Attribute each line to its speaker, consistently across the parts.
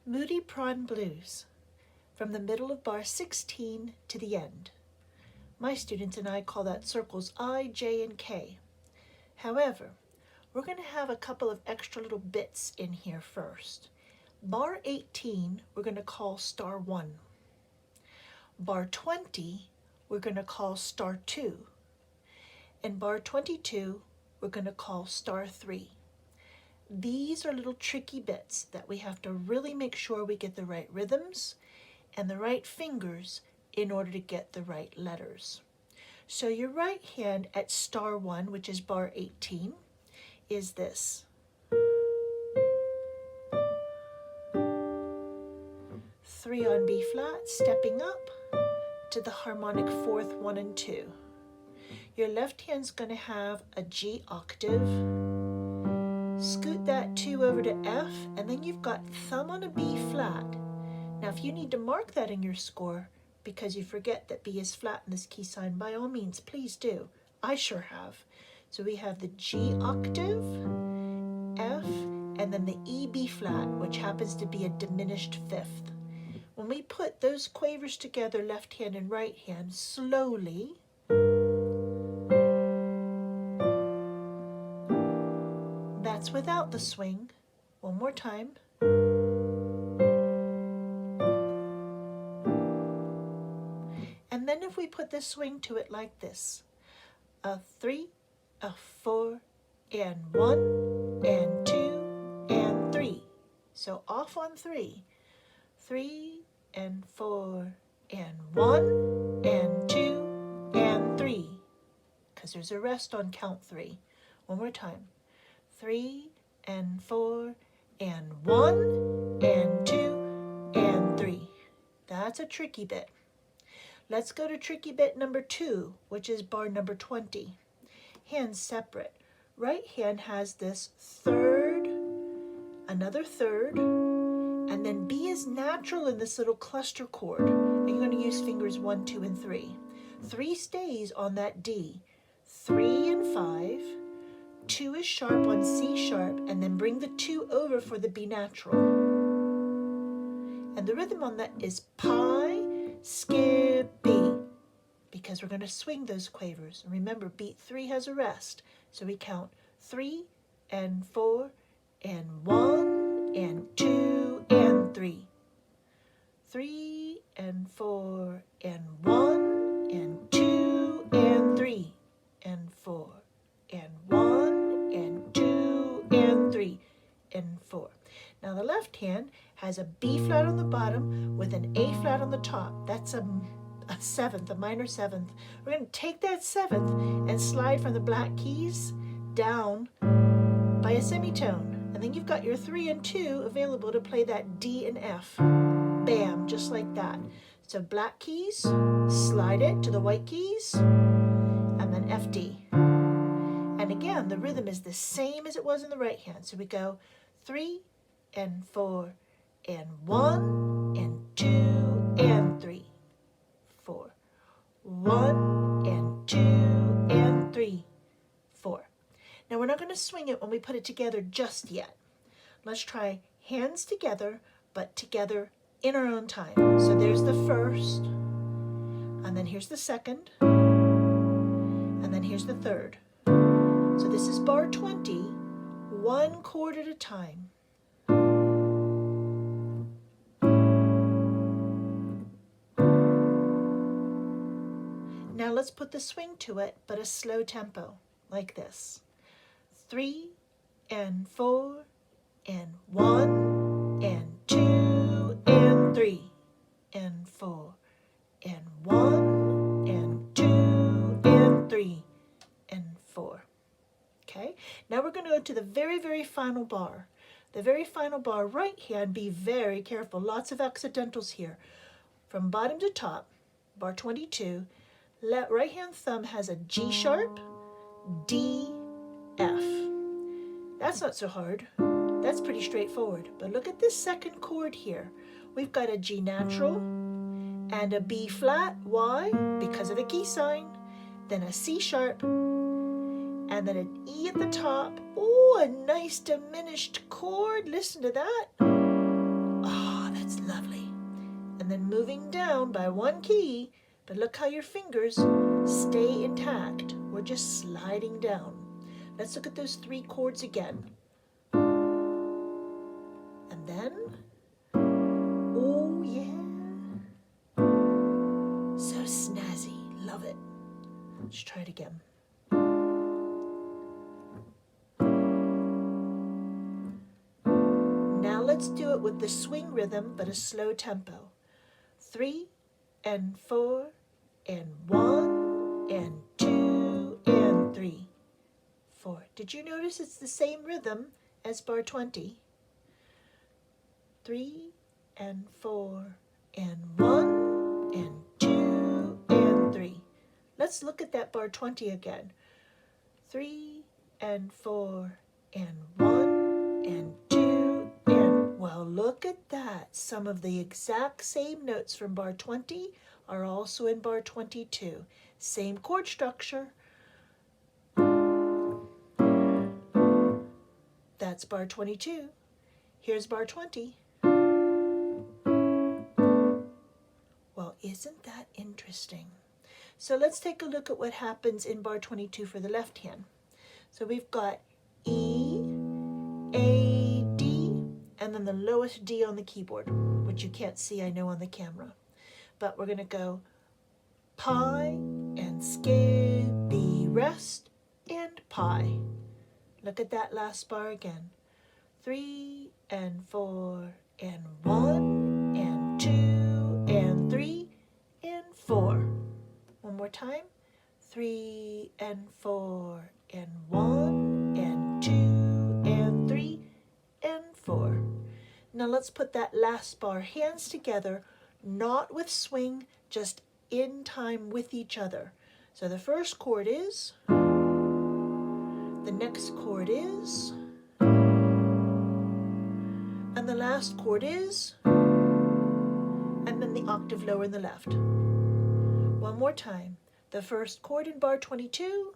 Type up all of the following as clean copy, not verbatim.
Speaker 1: Moody Prawn Blues, from the middle of bar 16 to the end. My students and I call that circles I, J, and K. However, we're going to have a couple of extra little bits in here first. Bar 18, we're going to call star 1. Bar 20, we're going to call star 2. And bar 22, we're going to call star 3. These are little tricky bits that we have to really make sure we get the right rhythms and the right fingers in order to get the right letters. So your right hand at star 1, which is bar 18, is this. 3 on B flat, stepping up to the harmonic 4th 1 and 2. Your left hand's going to have a G octave. Scoot that 2 over to F, and then you've got thumb on a B flat. Now if you need to mark that in your score because you forget that B is flat in this key sign, by all means, please do. I sure have. So we have the G octave, F, and then the E B flat, which happens to be a diminished 5th. When we put those quavers together, left hand and right hand, slowly, that's without the swing. One more time. And then if we put the swing to it like this, a 3, a 4, and 1, and 2, and 3. So off on 3. 3, and 4, and 1, and 2, and 3. Because there's a rest on count 3. One more time. 3, and 4, and 1, and 2, and 3. That's a tricky bit. Let's go to tricky bit number 2, which is bar number 20. Hands separate. Right hand has this 3rd, another 3rd, and then B is natural in this little cluster chord. And you're going to use fingers 1, 2, and 3. 3 stays on that D. 3 and 5. 2 is sharp on C sharp, and then bring the 2 over for the B natural. And the rhythm on that is pi, skip, B, because we're going to swing those quavers. And remember, beat 3 has a rest, so we count 3, and 4, and 1, and 2, and 3. 3, and 4, and 1, and 2, and 3, and 4, and 1, and 2, and 3, and 4. Now the left hand has a B flat on the bottom with an A flat on the top. That's a 7th, a minor 7th. We're going to take that 7th and slide from the black keys down by a semitone. And then you've got your 3 and 2 available to play that D and F. Bam, just like that. So black keys, slide it to the white keys, and then F, D. And again, the rhythm is the same as it was in the right hand. So we go 3, and 4, and 1, and 2, and 3, 4, 1, and 2, and 3, 4. Now we're not going to swing it when we put it together just yet. Let's try hands together, but together in our own time. So there's the first, and then here's the second, and then here's the third. So this is bar 20, 1 chord at a time. Now let's put the swing to it, but a slow tempo, like this. 3, and 4, and 1, and 2, and 3, and 4, and 1, and 2, and 3, and 4. Okay, now we're going to go to the very, very final bar. The very final bar, right hand, be very careful. Lots of accidentals here. From bottom to top, bar 22, right hand thumb has a G sharp, D, F. That's not so hard. That's pretty straightforward. But look at this second chord here. We've got a G natural and a B flat. Why? Because of the key sign. Then a C sharp, and then an E at the top. Oh, a nice diminished chord. Listen to that. Oh, and then moving down by one key, but look how your fingers stay intact. We're just sliding down. Let's look at those 3 chords again. And then, oh yeah, so snazzy, love it. Let's try it again. Now let's do it with the swing rhythm, but a slow tempo. 3 and 4 and 1 and 2 and 3, 4. Did you notice it's the same rhythm as bar 20? 3 and 4 and 1 and 2 and 3. Let's look at that bar 20 again. 3 and 4 and 1 and 2 and, well, look at that. Some of the exact same notes from bar 20 are also in bar 22. Same chord structure. That's bar 22. Here's bar 20. Well, isn't that interesting? So let's take a look at what happens in bar 22 for the left hand. So we've got E, A, D, and then the lowest D on the keyboard, which you can't see, I know, on the camera. But we're going to go pie and skippy rest and pie. Look at that last bar again. 3 and 4 and 1 and 2 and 3 and 4. One more time. 3 and 4 and 1 and 2 and 3 and 4. Now let's put that last bar, hands together, not with swing, just in time with each other. So the first chord is, the next chord is, and the last chord is, and then the octave lower in the left. One more time. The first chord in bar 22,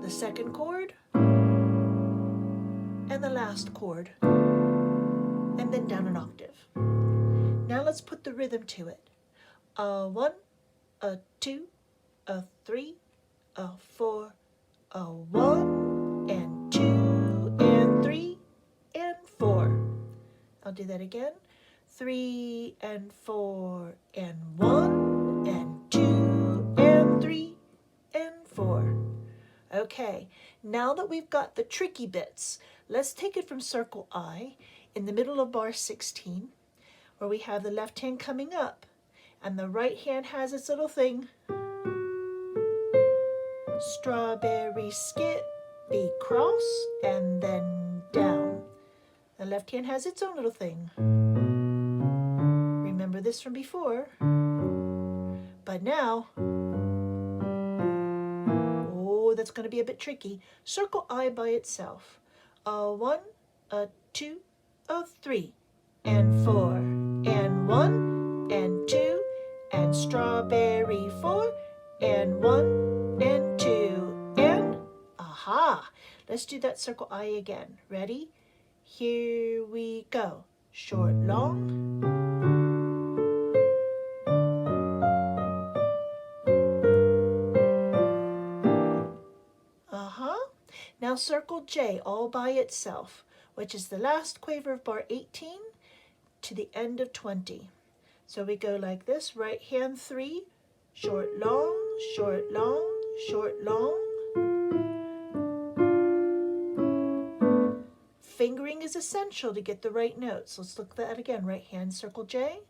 Speaker 1: the second chord, and the last chord, and then down an octave. Now let's put the rhythm to it. A 1, a 2, a 3, a 4, a 1, and 2, and 3, and 4. I'll do that again. 3 and 4 and 1 and 2 and 3 and 4. Okay, now that we've got the tricky bits, let's take it from circle I in the middle of bar 16, where we have the left hand coming up and the right hand has its little thing. Strawberry skip, be cross, and then down. The left hand has its own little thing. Remember this from before. But now, oh, that's going to be a bit tricky. Circle I by itself. A 1, a 2, a 3, and 4, and 1, and 2, and strawberry 4, and 1, and 2, and aha! Let's do that circle I again. Ready? Here we go. Short, long. Now circle J all by itself, which is the last quaver of bar 18 to the end of 20. So we go like this, right hand 3, short, long, short, long, short, long. Fingering is essential to get the right notes. Let's look at that again. Right hand, circle J.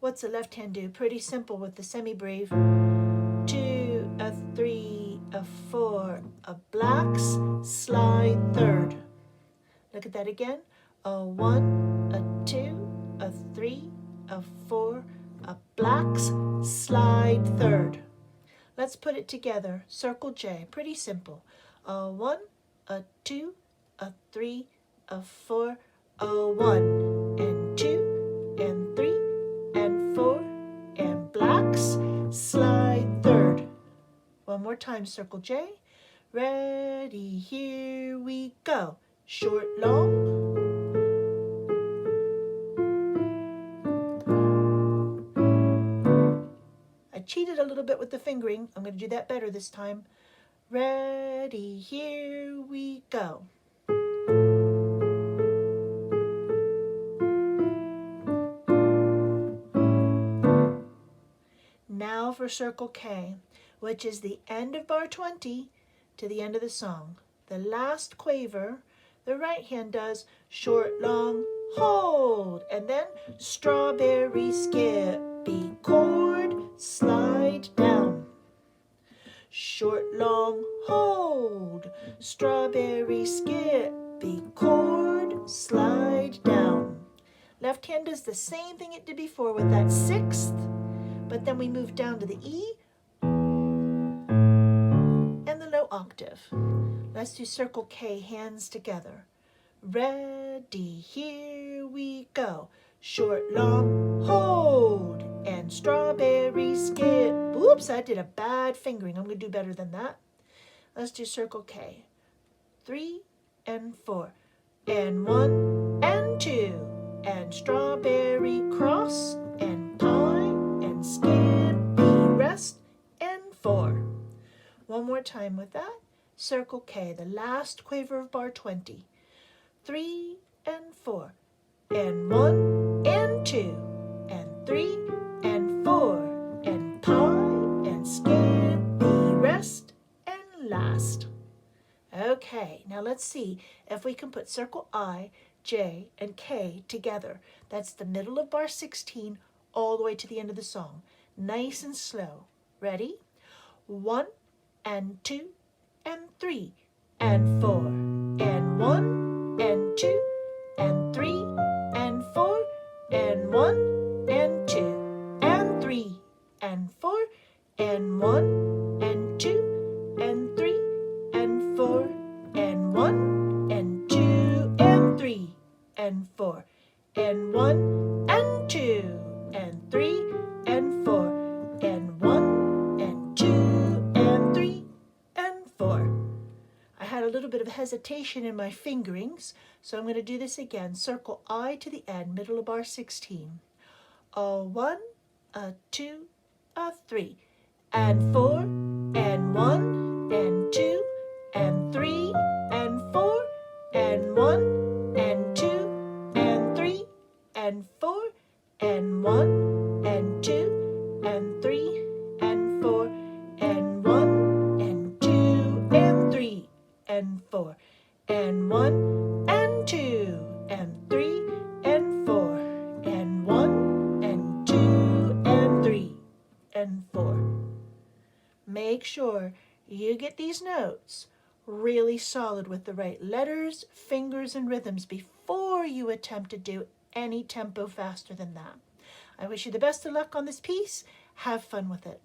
Speaker 1: What's the left hand do? Pretty simple with the semi-breve. 2, a 3, a 4, a blacks, slide third. Look at that again. A 1, a 2, a 3, a 4, a blacks, slide third. Let's put it together. Circle J, pretty simple. A 1, a 2, a 3, a 4, a 1, and 2, and 3, and 4, and blacks, slide third. One more time, circle J. Ready, here we go. Short, long. I cheated a little bit with the fingering. I'm going to do that better this time. Ready, here we go. Now for Circle K, which is the end of bar 20 to the end of the song. The last quaver, the right hand does short, long, hold, and then strawberry, skippy, chord, slide down. Short, long, hold, strawberry, skippy, chord, slide down. Left hand does the same thing it did before with that sixth, but then we move down to the E and the low octave. Let's do Circle K, hands together. Ready, here we go. Short, long, hold, and strawberry, skip. Oops, I did a bad fingering. I'm going to do better than that. Let's do Circle K. 3 and 4, and 1 and 2, and strawberry, cross, and pie, and skippy, rest, and 4. One more time with that. Circle K, the last quaver of bar 20. 3 and 4, and 1 and 2, and 3 and 4, and pie, and skippy, rest, and last. Okay, now let's see if we can put Circle I, J, and K together. That's the middle of bar 16 all the way to the end of the song. Nice and slow. Ready? 1 and 2 and 3 and 4 and 1 and 2 and 3 and 4 and 1 and 2 and 3 and 4 and 1 and 2 and 3 and 4 and 1 and 2 and 3 and 4 and 1 and 2 and 3 and 4 and 1 and 2 and 3 and 4. I had a little bit of hesitation in my fingerings, so I'm going to do this again. Circle I to the end, middle of bar 16. A 1, a 2, a 3, and 4, and 1, and 2, and 3, and 4, and 1, and 2, and 3, and 4, and 1, and 2, and 3, and 4, and 1, and 2, and 3, and 4, and 1, and 2, and 3, and 4, and 1, and 2, and 3, and 4. Make sure you get these notes really solid with the right letters, fingers, and rhythms before you attempt to do any tempo faster than that. I wish you the best of luck on this piece. Have fun with it.